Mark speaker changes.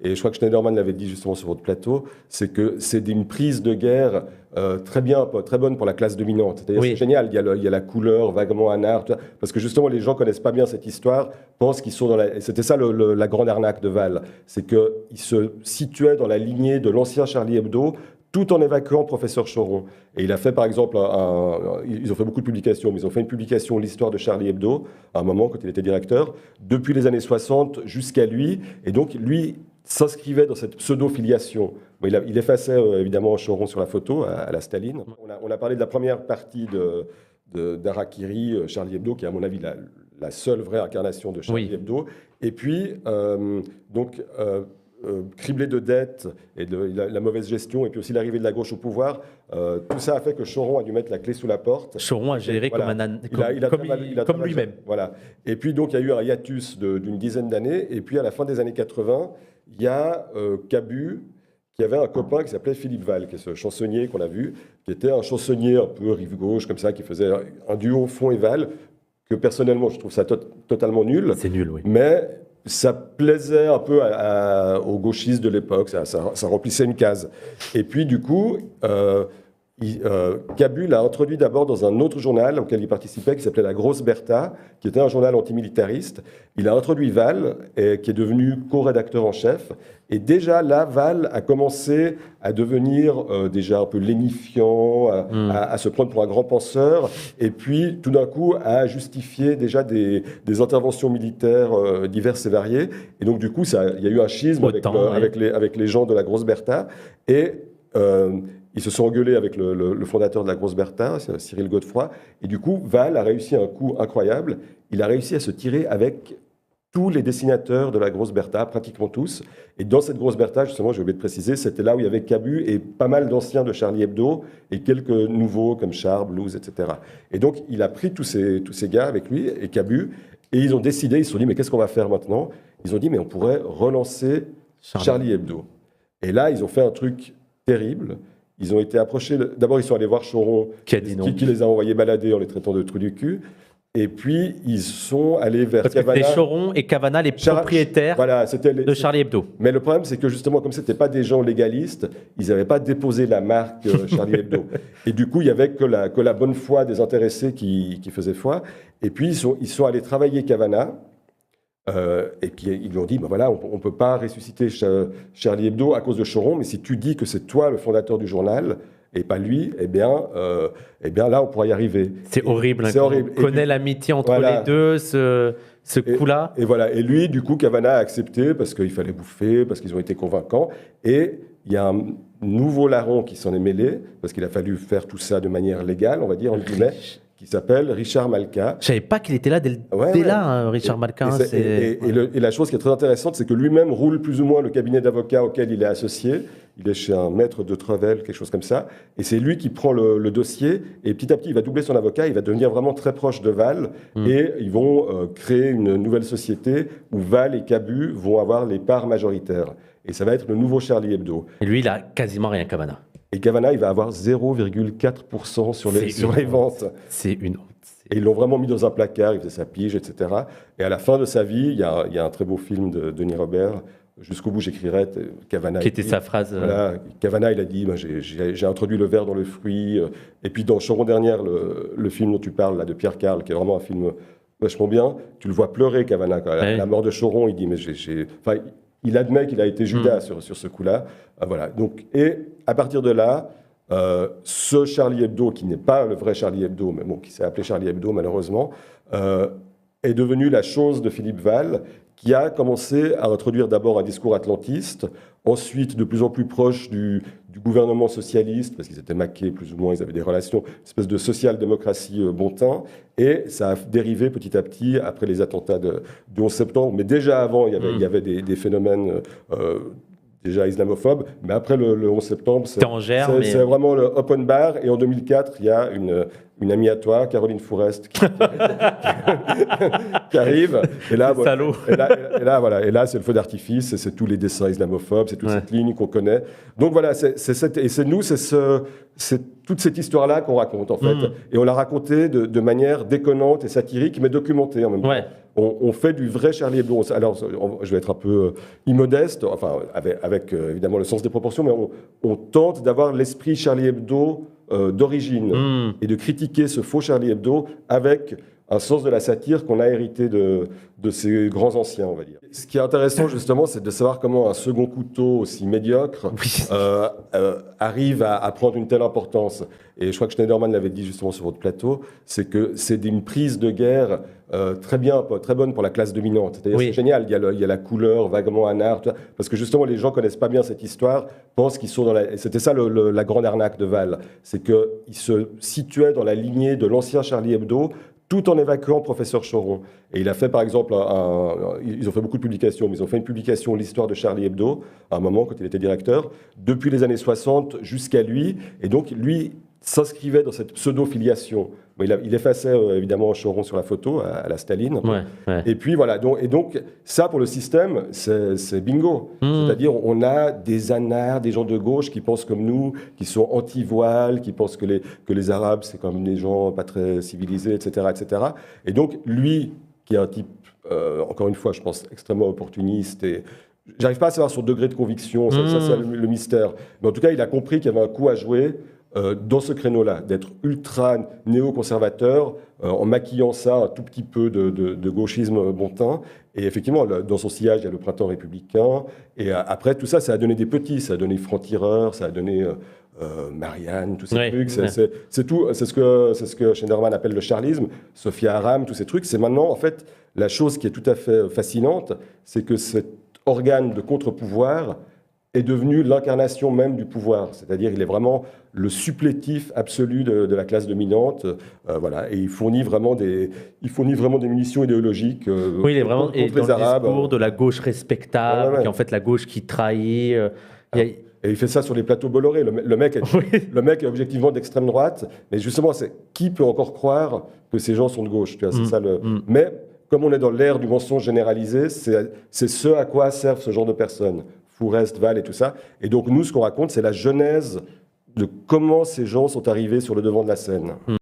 Speaker 1: et je crois que Schneiderman l'avait dit justement sur votre plateau, c'est que c'est une prise de guerre très bien, très bonne pour la classe dominante. C'est-à-dire c'est génial, il y a la couleur, vaguement un art, parce que justement les gens connaissent pas bien cette histoire, pensent qu'ils sont dans la... C'était ça la grande arnaque de Val, c'est qu'ils se situaient dans la lignée de l'ancien Charlie Hebdo, tout en évacuant Professeur Choron. Et il a fait, par exemple, ils ont fait beaucoup de publications, mais ils ont fait une publication, l'histoire de Charlie Hebdo, à un moment, quand il était directeur, depuis les années 60 jusqu'à lui. Et donc, lui s'inscrivait dans cette pseudo-filiation. Il effaçait, évidemment, Choron sur la photo, à la Staline. On a parlé de la première partie d'Harakiri, Charlie Hebdo, qui est, à mon avis, la seule vraie incarnation de Charlie Hebdo. Et puis, criblé de dettes et de la mauvaise gestion, et puis aussi l'arrivée de la gauche au pouvoir, tout ça a fait que Choron a dû mettre la clé sous la porte.
Speaker 2: Choron a géré comme lui-même.
Speaker 1: Voilà. Et puis donc il y a eu un hiatus d'une dizaine d'années, et puis à la fin des années 80, il y a Cabu, qui avait un copain qui s'appelait Philippe Val, qui est ce chansonnier qu'on a vu, qui était un chansonnier un peu rive gauche, comme ça, qui faisait un duo Fond et Val, que personnellement je trouve ça totalement nul.
Speaker 2: C'est nul, oui.
Speaker 1: Mais ça plaisait un peu aux gauchistes de l'époque, ça remplissait une case. Et puis du coup, Cabu l'a introduit d'abord dans un autre journal auquel il participait, qui s'appelait La Grosse Bertha, qui était un journal antimilitariste. Il a introduit Val, qui est devenu co-rédacteur en chef. Et déjà là, Val a commencé à devenir déjà un peu lénifiant, à se prendre pour un grand penseur, et puis tout d'un coup à justifier déjà des interventions militaires diverses et variées. Et donc du coup, il y a eu un schisme avec les gens de La Grosse Bertha. Et ils se sont engueulés avec le fondateur de La Grosse Bertha, Cyril Godefroy. Et du coup, Val a réussi un coup incroyable. Il a réussi à se tirer avec tous les dessinateurs de La Grosse Bertha, pratiquement tous. Et dans cette Grosse Bertha, justement, j'ai oublié de préciser, c'était là où il y avait Cabu et pas mal d'anciens de Charlie Hebdo et quelques nouveaux comme Char, Blues, etc. Et donc, il a pris tous ces gars avec lui et Cabu, et ils ont décidé, ils se sont dit, mais qu'est-ce qu'on va faire maintenant? Ils ont dit, mais on pourrait relancer Charlie Hebdo. Et là, ils ont fait un truc terrible. Ils ont été approchés. D'abord, ils sont allés voir Choron, qui les a envoyés balader en les traitant de trous du cul. Et puis, ils sont allés vers
Speaker 2: Cavana. Parce que c'était Choron et Cavana, les propriétaires de Charlie Hebdo.
Speaker 1: Mais le problème, c'est que justement, comme ce n'étaient pas des gens légalistes, ils n'avaient pas déposé la marque Charlie Hebdo. Et du coup, il n'y avait que la bonne foi des intéressés qui faisait foi. Et puis, ils sont allés travailler Cavana. Et puis ils lui ont dit, ben voilà, on ne peut pas ressusciter Charlie Hebdo à cause de Choron, mais si tu dis que c'est toi le fondateur du journal et pas lui, eh bien là on pourra y arriver.
Speaker 2: C'est horrible. C'est horrible. On connaît l'amitié entre les deux, ce coup-là.
Speaker 1: Et voilà. Et lui, du coup, Cavana a accepté parce qu'il fallait bouffer, parce qu'ils ont été convaincants. Et il y a un nouveau larron qui s'en est mêlé parce qu'il a fallu faire tout ça de manière légale, on va dire, en guillemets, qui s'appelle Richard Malka.
Speaker 2: Je ne savais pas qu'il était là dès là, Richard Malka.
Speaker 1: Et la chose qui est très intéressante, c'est que lui-même roule plus ou moins le cabinet d'avocats auquel il est associé. Il est chez un maître de Trevel, quelque chose comme ça. Et c'est lui qui prend le dossier. Et petit à petit, il va doubler son avocat. Il va devenir vraiment très proche de Val. Et ils vont créer une nouvelle société où Val et Cabu vont avoir les parts majoritaires. Et ça va être le nouveau Charlie Hebdo.
Speaker 2: Et lui, il a quasiment rien, Cavana.
Speaker 1: Et Cavana, il va avoir 0,4% sur les ventes.
Speaker 2: C'est une honte.
Speaker 1: Et ils l'ont vraiment mis dans un placard, il faisait sa pige, etc. Et à la fin de sa vie, il y a un très beau film de Denis Robert, Jusqu'au bout j'écrirai, Cavana.
Speaker 2: Qui était sa phrase.
Speaker 1: Voilà, Cavana, il a dit, j'ai introduit le verre dans le fruit. Et puis dans Choron dernière, le film dont tu parles, là, de Pierre Carl, qui est vraiment un film vachement bien, tu le vois pleurer, Cavana. À la mort de Choron, il dit, mais enfin, il admet qu'il a été Judas sur ce coup-là. Voilà. Donc, et à partir de là, ce Charlie Hebdo, qui n'est pas le vrai Charlie Hebdo, mais bon, qui s'est appelé Charlie Hebdo malheureusement, est devenu la chose de Philippe Val, qui a commencé à introduire d'abord un discours atlantiste, ensuite de plus en plus proche du gouvernement socialiste, parce qu'ils étaient maqués plus ou moins, ils avaient des relations, une espèce de social-démocratie bon teint, et ça a dérivé petit à petit après les attentats du 11 septembre, mais déjà avant, il y avait des phénomènes déjà islamophobes, mais après le 11 septembre, c'est vraiment le open bar, et en 2004, il y a une amie à toi, Caroline Fourest, qui arrive, et là, voilà, et là c'est le feu d'artifice, c'est tous les dessins islamophobes, c'est toute cette ligne qu'on connaît. Donc voilà, c'est toute cette histoire-là qu'on raconte en fait, et on l'a racontée de manière déconnante et satirique, mais documentée en même temps. on fait du vrai Charlie Hebdo. Alors, je vais être un peu immodeste, enfin, avec évidemment le sens des proportions, mais on tente d'avoir l'esprit Charlie Hebdo d'origine et de critiquer ce faux Charlie Hebdo avec un sens de la satire qu'on a hérité de ces grands anciens, on va dire. Ce qui est intéressant, justement, c'est de savoir comment un second couteau aussi médiocre arrive à prendre une telle importance. Et je crois que Schneiderman l'avait dit justement sur votre plateau, c'est que c'est une prise de guerre très bonne pour la classe dominante. C'est-à-dire, c'est génial, il y a la couleur vaguement anard, parce que justement, les gens ne connaissent pas bien cette histoire, pensent qu'ils sont dans la... C'était ça la grande arnaque de Val, c'est qu'ils se situaient dans la lignée de l'ancien Charlie Hebdo, tout en évacuant Professeur Choron. Et il a fait, par exemple, ils ont fait beaucoup de publications, mais ils ont fait une publication, l'histoire de Charlie Hebdo, à un moment, quand il était directeur, depuis les années 60 jusqu'à lui. Et donc, lui s'inscrivait dans cette pseudo-filiation. Il effaçait, évidemment, Choron sur la photo, à la Staline.
Speaker 2: Ouais.
Speaker 1: Et puis, voilà. Donc, ça, pour le système, c'est bingo. C'est-à-dire, on a des anards, des gens de gauche qui pensent comme nous, qui sont anti-voile, qui pensent que les Arabes, c'est comme des gens pas très civilisés, etc., etc. Et donc, lui, qui est un type, encore une fois, je pense, extrêmement opportuniste et... J'arrive pas à savoir son degré de conviction, ça c'est le mystère. Mais en tout cas, il a compris qu'il y avait un coup à jouer dans ce créneau-là, d'être ultra néoconservateur, en maquillant ça un tout petit peu de gauchisme bon teint. Et effectivement, dans son sillage, il y a le printemps républicain. Et après, tout ça, ça a donné des petits. Ça a donné Franc-Tireur, ça a donné Marianne, tous ces trucs. C'est tout. C'est ce que Schneiderman appelle le charlisme. Sophia Aram, tous ces trucs. C'est maintenant, en fait, la chose qui est tout à fait fascinante, c'est que cet organe de contre-pouvoir est devenu l'incarnation même du pouvoir. C'est-à-dire, il est vraiment le supplétif absolu de la classe dominante. Voilà. Et il fournit vraiment des munitions idéologiques
Speaker 2: il est vraiment
Speaker 1: contre les Arabes.
Speaker 2: Le discours de la gauche respectable, qui est en fait la gauche qui trahit.
Speaker 1: Et il fait ça sur les plateaux Bolloré. Le mec est objectivement d'extrême droite. Mais justement, qui peut encore croire que ces gens sont de gauche, tu vois, c'est ça Mais comme on est dans l'ère du mensonge généralisé, c'est ce à quoi servent ce genre de personnes. Fourest, Val et tout ça. Et donc, nous, ce qu'on raconte, c'est la genèse de comment ces gens sont arrivés sur le devant de la scène.